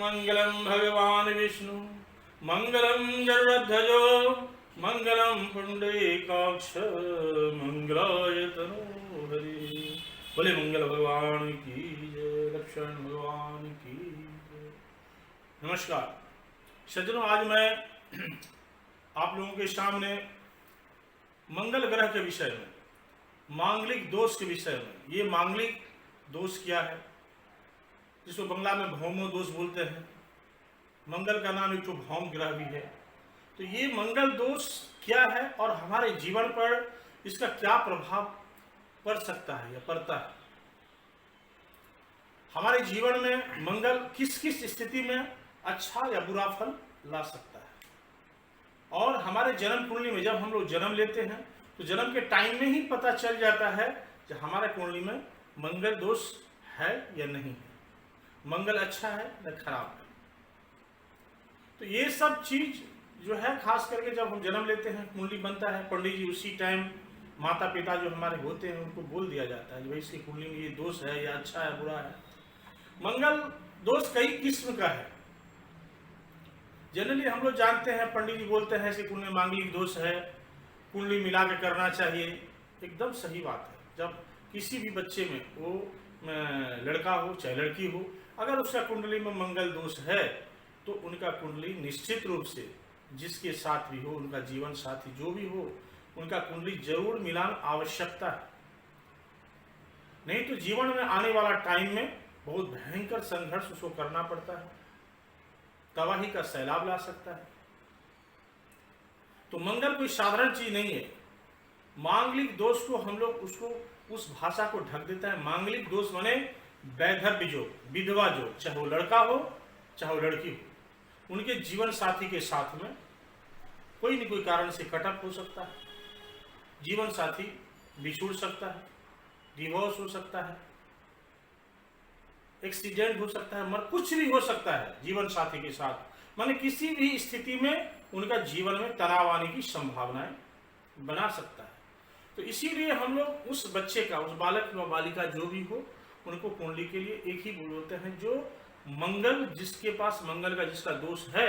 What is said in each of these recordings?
मंगलम भगवान विष्णु मंगलम गरुड़ध्वजो मंगलम पुंडरीकाक्ष मंगलाय तनोहरि। बोले मंगल भगवान की जय, लक्ष्मण भगवान की जय। नमस्कार सज्जनों, आज मैं आप लोगों के सामने मंगल ग्रह के विषय में, मांगलिक दोष के विषय में। ये मांगलिक दोष क्या है, जिसको बंगला में भौमो दोष बोलते हैं। मंगल का नाम एक तो भौम ग्रह भी है। तो ये मंगल दोष क्या है और हमारे जीवन पर इसका क्या प्रभाव पड़ सकता है या पड़ता है। हमारे जीवन में मंगल किस किस स्थिति में अच्छा या बुरा फल ला सकता है। और हमारे जन्म कुंडली में जब हम लोग जन्म लेते हैं तो जन्म के टाइम में ही पता चल जाता है कि हमारे कुंडली में मंगल दोष है या नहीं है, मंगल अच्छा है या खराब है। तो ये सब चीज जो है, खास करके जब हम जन्म लेते हैं, कुंडली बनता है, पंडित जी उसी टाइम माता पिता जो हमारे होते हैं उनको बोल दिया जाता है कि भाई इसकी कुंडली में ये दोष है, या अच्छा है बुरा है। मंगल दोष कई किस्म का है। जनरली हम लोग जानते हैं, पंडित जी बोलते हैं ऐसी कुंडली मांगलिक दोष है, कुंडली मिला के करना चाहिए। एकदम सही बात है। जब किसी भी बच्चे में, वो लड़का हो चाहे लड़की हो, अगर उसका कुंडली में मंगल दोष है तो उनका कुंडली निश्चित रूप से जिसके साथ भी हो, उनका जीवन साथी जो भी हो, उनका कुंडली जरूर मिलान आवश्यकता है। नहीं तो जीवन में आने वाला टाइम में बहुत भयंकर संघर्ष उसको करना पड़ता है, तबाही का सैलाब ला सकता है। तो मंगल कोई साधारण चीज नहीं है। मांगलिक दोष को हम लोग उसको उस भाषा को ढक देता है। मांगलिक दोष माने वैधव्य योग, विधवा योग, चाहे वो लड़का हो चाहे वो लड़की हो, उनके जीवन साथी के साथ में कोई न कोई कारण से कटअप हो सकता है, जीवन साथी बिछुड़ सकता है, डिवोर्स हो सकता है, एक्सीडेंट हो सकता है, मर कुछ भी हो सकता है जीवन साथी के साथ। माने किसी भी स्थिति में उनका जीवन में तनाव आने की संभावनाएं बना सकता है। तो इसीलिए हम लोग उस बच्चे का, उस बालक व बालिका जो भी हो, उनको कुंडली के लिए एक ही बोलते हैं, जो मंगल, जिसके पास मंगल का जिसका दोष है,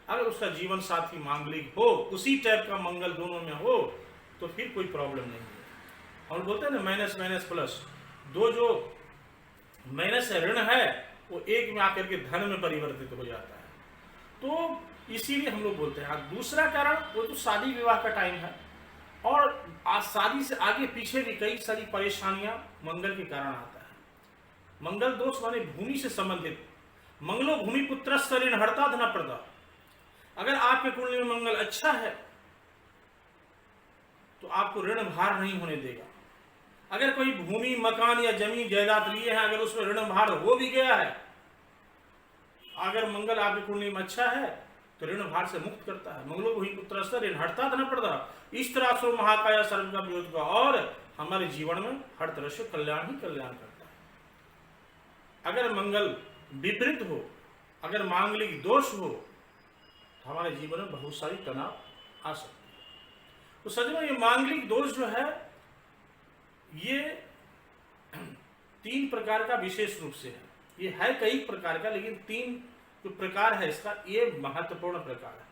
अगर उसका जीवन साथी मांगलिक हो, उसी टाइप का मंगल दोनों में हो, तो फिर कोई प्रॉब्लम नहीं है। हम बोलते हैं ना माइनस माइनस प्लस, दो जो माइनस है, ऋण है, वो एक में आकर के धन में परिवर्तित हो जाता है। तो इसीलिए हम लोग बोलते हैं। दूसरा कारण वो तो शादी विवाह का टाइम है, और आज शादी से आगे पीछे भी कई सारी परेशानियां मंगल के कारण आता है। मंगल दोष माने भूमि से संबंधित, मंगलो भूमि पुत्र ऋण हरता धन प्रदा। अगर आपके कुंडली में मंगल अच्छा है तो आपको ऋण भार नहीं होने देगा। अगर कोई भूमि, मकान या जमीन जायदाद लिए हैं, अगर उसमें ऋण भार हो भी गया है, अगर मंगल आपकी कुंडली में अच्छा है तो ऋण भार से मुक्त करता है। मंगलो भूमि पुत्र ऋण हरता धन प्रदा। इस तरह से महाकाया सर्व का विरोध का, और हमारे जीवन में हर तरह से कल्याण ही कल्याण करता है। अगर मंगल विपरीत हो, अगर मांगलिक दोष हो, तो हमारे जीवन में बहुत सारी तनाव आ सकती है। तो सज्जनों, ये मांगलिक दोष जो है, ये 3 प्रकार का विशेष रूप से है। ये है कई प्रकार का, लेकिन 3 जो प्रकार है इसका, ये महत्वपूर्ण प्रकार है।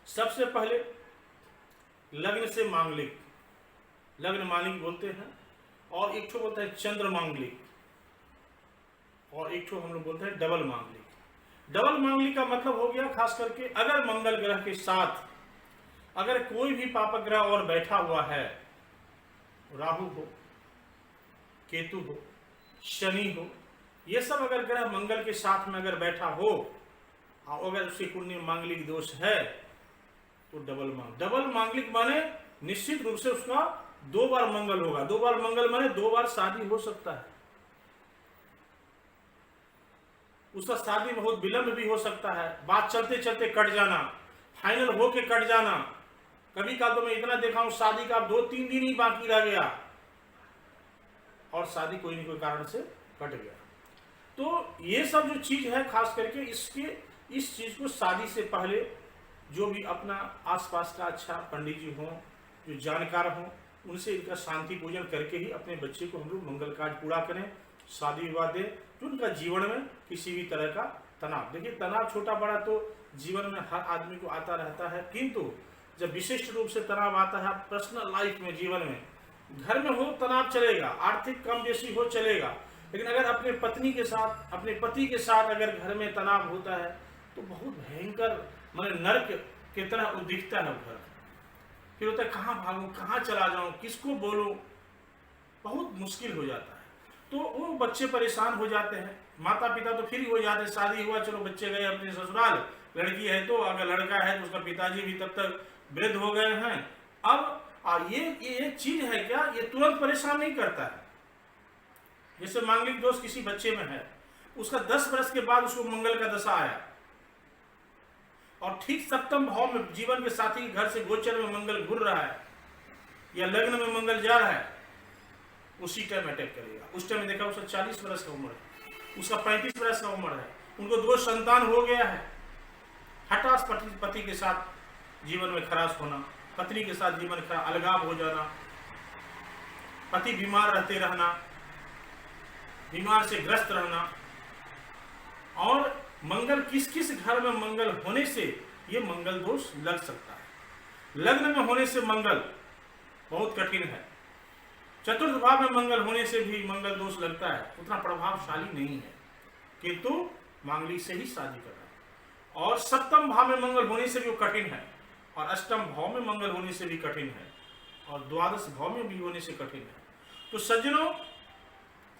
सबसे पहले लग्न से मांगलिक, लग्न मांगलिक बोलते हैं, और एक ठो बोलता है चंद्र मांगलिक, और एक ठो हम लोग बोलते हैं डबल मांगलिक। डबल मांगलिक का मतलब हो गया, खास करके अगर मंगल ग्रह के साथ अगर कोई भी पापक ग्रह और बैठा हुआ है, राहु हो, केतु हो, शनि हो, ये सब अगर ग्रह मंगल के साथ में अगर बैठा हो, और अगर उसकी कुंडली में मांगलिक दोष है, तो डबल मांगलिक माने निश्चित रूप से उसका 2 बार मंगल होगा। 2 बार मंगल माने 2 बार शादी हो सकता है। उसका शादी बहुत विलंब भी हो सकता है, बात चलते चलते कट जाना, फाइनल होके कट जाना। कभी का तो मैं इतना देखा हूं, शादी का 2-3 दिन ही बाकी रह गया और शादी कोई न कोई कारण से कट गया। तो ये सब जो चीज है, खास करके इस चीज को शादी से पहले जो भी अपना आसपास का अच्छा पंडित जी हों, जो जानकार हों, उनसे इनका शांति पूजन करके ही अपने बच्चे को हम लोग मंगल कार्य पूरा करें, शादी विवाह दें, जो उनका जीवन में किसी भी तरह का तनाव, देखिए तनाव छोटा बड़ा तो जीवन में हर आदमी को आता रहता है, किंतु जब विशिष्ट रूप से तनाव आता है पर्सनल लाइफ में, जीवन में, घर में हो तनाव चलेगा, आर्थिक कम बेसी हो चलेगा, लेकिन अगर अपने पत्नी के साथ, अपने पति के साथ अगर घर में तनाव होता है तो बहुत भयंकर माने नर्क की तरह वो दिखता है घर। फिर होता है कहाँ भागूं, कहाँ चला जाऊं, किसको बोलूं, बहुत मुश्किल हो जाता है। तो वो बच्चे परेशान हो जाते हैं, माता पिता तो फ्री हो जाते हैं, शादी हुआ चलो बच्चे गए अपने ससुराल, लड़की है तो, अगर लड़का है तो उसका पिताजी भी तब तक वृद्ध हो गए हैं। अब ये चीज है क्या, ये तुरंत परेशान नहीं करता है। जैसे मांगलिक दोष किसी बच्चे में है, उसका 10 वर्ष के बाद उसको मंगल का दशा आया और ठीक सप्तम भाव में जीवन के साथी के घर से गोचर में मंगल घूर रहा है या लग्न में मंगल जा रहा है, उसी टाइम अटैक करेगा। उस टाइम देखा उसका 40 वर्ष का उम्र है, उसका 35 वर्ष का उम्र है, उनको 2 संतान हो गया है। हठात पति के साथ जीवन में खराश होना, पत्नी के साथ जीवन का अलगाव हो जाना, पति बीमार रहते रहना, बीमार से ग्रस्त रहना, और मंगल किस किस घर में मंगल होने से ये मंगल दोष लग सकता है। लग्न में होने से मंगल बहुत कठिन है, चतुर्थ भाव में मंगल होने से भी मंगल दोष लगता है, उतना प्रभावशाली नहीं है, किंतु मांगलिक से ही शादी करना। और सप्तम भाव में मंगल होने से भी वो कठिन है, और अष्टम भाव में मंगल होने से भी कठिन है, और द्वादश भाव में भी होने से कठिन है। तो सज्जनों,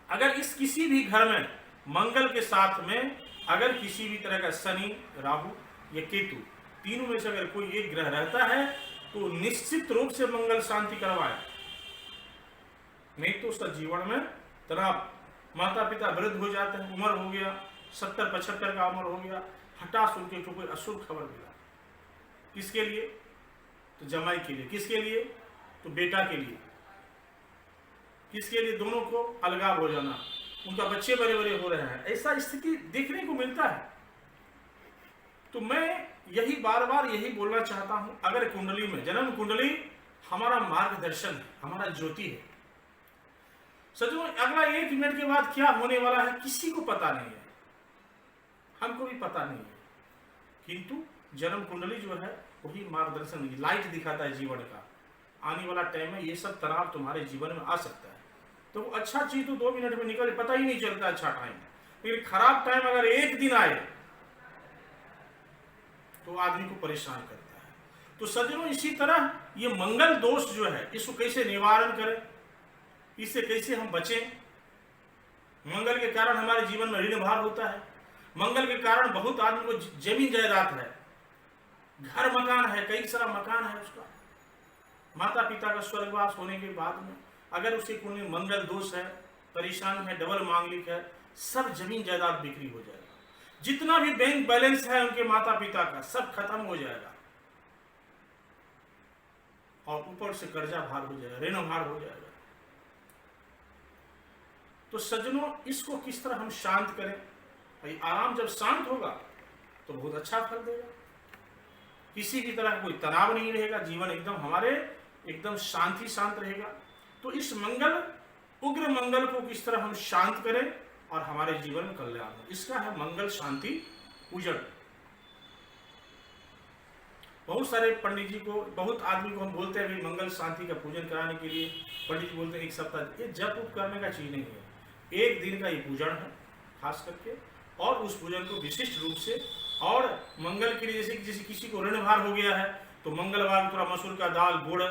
अगर इस किसी भी घर में मंगल के साथ में अगर किसी भी तरह का शनि, राहु या केतु, तीनों में से अगर कोई एक ग्रह रहता है तो निश्चित रूप से मंगल शांति करवाए, नहीं तो उसका जीवन में तनाव, माता पिता वृद्ध हो जाते हैं, उम्र हो गया 70-75 का उम्र हो गया, हठात उनके को कोई अशुभ खबर मिला, किसके लिए, तो जमाई के लिए, किसके लिए, तो बेटा के लिए, किसके लिए, दोनों को अलगाव हो जाना, उनका बच्चे बड़े बड़े हो रहे हैं, ऐसा स्थिति देखने को मिलता है। तो मैं यही बार बार यही बोलना चाहता हूं, अगर कुंडली में, जन्म कुंडली हमारा मार्गदर्शन है, हमारा ज्योति है। सचमुच अगला 1 मिनट के बाद क्या होने वाला है किसी को पता नहीं है, हमको भी पता नहीं है, किंतु जन्म कुंडली जो है वही मार्गदर्शन, लाइट दिखाता है जीवन का। आने वाला टाइम में ये सब तनाव तुम्हारे जीवन में आ सकता है, तो अच्छा चीज तो 2 मिनट में निकल, पता ही नहीं चलता अच्छा टाइम, लेकिन खराब टाइम अगर एक दिन आए तो आदमी को परेशान करता है। तो सज्जनों, इसी तरह ये मंगल दोष जो है इसको कैसे निवारण करें, इससे कैसे हम बचें। मंगल के कारण हमारे जीवन में ऋण भार होता है, मंगल के कारण बहुत आदमी को जमीन जायदाद है, घर मकान है, कई सारा मकान है उसका, माता पिता का स्वर्गवास होने के बाद में अगर उसके कुंडली में मंगल दोष है, परेशानी है, डबल मांगलिक है, सब जमीन जायदाद बिक्री हो जाएगा, जितना भी बैंक बैलेंस है उनके माता पिता का सब खत्म हो जाएगा, और ऊपर से कर्जा भार हो जाएगा, ऋण भार हो जाएगा। तो सज्जनों, इसको किस तरह हम शांत करें। भाई आराम जब शांत होगा तो बहुत अच्छा फल देगा, किसी भी तरह कोई तनाव नहीं रहेगा, जीवन एकदम हमारे एकदम शांत रहेगा। तो इस मंगल, उग्र मंगल को किस तरह हम शांत करें और हमारे जीवन में कल्याण हो, इसका है मंगल शांति पूजन। बहुत सारे पंडित जी को, बहुत आदमी को हम बोलते हैं कि मंगल शांति का पूजन कराने के लिए पंडित जी बोलते हैं 1 सप्ताह, ये जप उप करने का चीज नहीं है, 1 दिन का ये पूजन है खास करके, और उस पूजन को विशिष्ट रूप से, और मंगल के लिए जैसे किसी को ऋण भार हो गया है तो मंगलवार थोड़ा मसूर का दाल, गुड़,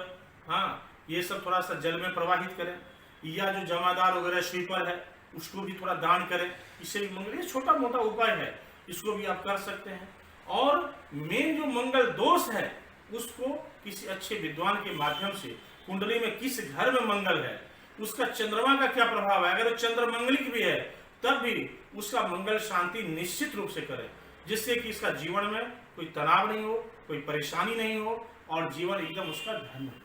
हाँ ये सब थोड़ा सा जल में प्रवाहित करें, या जो जमादार वगैरह स्वीपर है उसको भी थोड़ा दान करें, इससे भी मंगल, ये छोटा मोटा उपाय है, इसको भी आप कर सकते हैं। और मेन जो मंगल दोष है उसको किसी अच्छे विद्वान के माध्यम से, कुंडली में किस घर में मंगल है, उसका चंद्रमा का क्या प्रभाव है, अगर वो चंद्र मंगलिक भी है तब भी उसका मंगल शांति निश्चित रूप से करें, जिससे कि इसका जीवन में कोई तनाव नहीं हो, कोई परेशानी नहीं हो, और जीवन एकदम उसका धन्य हो।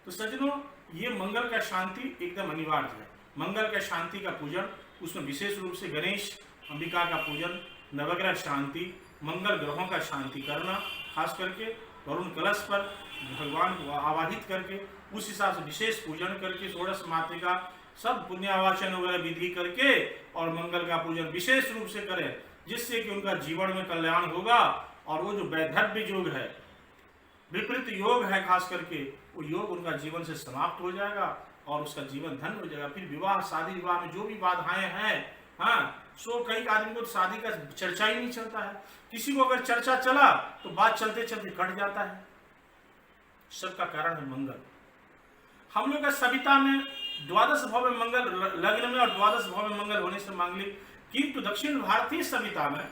तो सज्जनों, ये मंगल का शांति एकदम अनिवार्य है। मंगल का शांति का पूजन, उसमें विशेष रूप से गणेश, अंबिका का पूजन, नवग्रह शांति, मंगल ग्रहों का शांति करना, खास करके वरुण कलश पर भगवान को आवाहित करके उस हिसाब से विशेष पूजन करके, षोडश मातृका सब पुण्यावाचन वगैरह विधि करके और मंगल का पूजन विशेष रूप से करें, जिससे कि उनका जीवन में कल्याण होगा। और वो जो वैधव्य योग है, विपरीत योग है खास करके, वो योग उनका जीवन से समाप्त हो जाएगा और उसका जीवन धन्य हो जाएगा। फिर विवाह, शादी विवाह में जो भी बाधाएं हैं, हाँ, सो कई आदमी को तो शादी का चर्चा ही नहीं चलता है। किसी को अगर चर्चा चला तो बात चलते चलते कट जाता है। सबका कारण है मंगल। हम लोग का सविता में द्वादश भाव में मंगल लग्न में और द्वादश भाव में मंगल होने से मांगलिक, किंतु दक्षिण भारतीय सविता में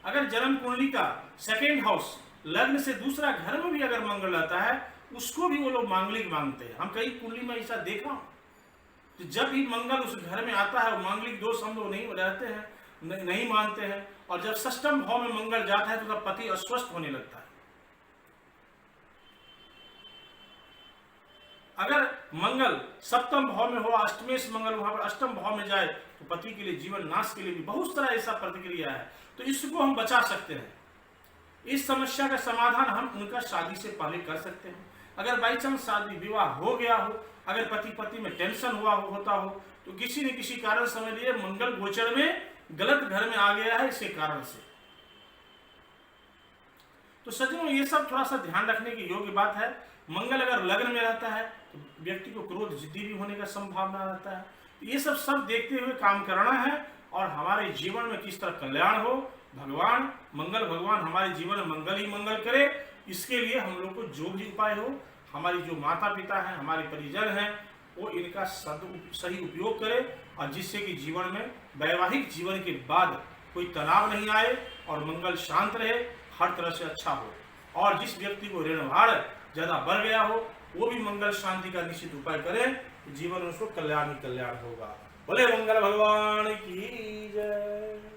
अगर जन्म कुंडली का सेकेंड हाउस लग्न से दूसरा घर में भी अगर मंगल रहता है, उसको भी वो लोग मांगलिक मांगते हैं। हम कई कुंडली में ऐसा देखा हूं, तो जब भी मंगल उस घर में आता है, मांगलिक दोष हम लोग नहीं रहते हैं, नहीं मानते हैं। और जब षष्ठम भाव में मंगल जाता है तो तब पति अस्वस्थ होने लगता है। अगर मंगल सप्तम भाव में हो, अष्टमेश मंगल वहां पर अष्टम भाव में जाए तो पति के लिए जीवन नाश के लिए भी बहुत सारा ऐसा प्रतिक्रिया है। तो इसको हम बचा सकते हैं। इस समस्या का समाधान हम उनका शादी से पहले कर सकते हैं। अगर बाई चांस शादी विवाह हो गया हो, अगर पति पत्नी में टेंशन होता हो, तो किसी न किसी कारण समझ लिए मंगल गोचर में गलत घर में आ गया है, इसके कारण से। तो सज्जनों, ये सब थोड़ा सा ध्यान रखने की योग्य बात है। मंगल अगर लग्न में रहता है तो व्यक्ति को क्रोध जिद्दी भी होने का संभावना रहता है। ये सब देखते हुए काम करना है और हमारे जीवन में किस तरह कल्याण हो, भगवान मंगल भगवान हमारे जीवन में मंगल ही मंगल करे। इसके लिए हम लोग को जो भी उपाय हो, हमारी जो माता पिता हैं, हमारे परिजन हैं, वो इनका सही उपयोग करे और जिससे कि जीवन में वैवाहिक जीवन के बाद कोई तनाव नहीं आए और मंगल शांत रहे, हर तरह से अच्छा हो। और जिस व्यक्ति को ऋण भार ज्यादा बढ़ गया हो, वो भी मंगल शांति का निश्चित उपाय करे, जीवन में उसको कल्याण ही कल्याण होगा। बोले मंगल भगवान की जय।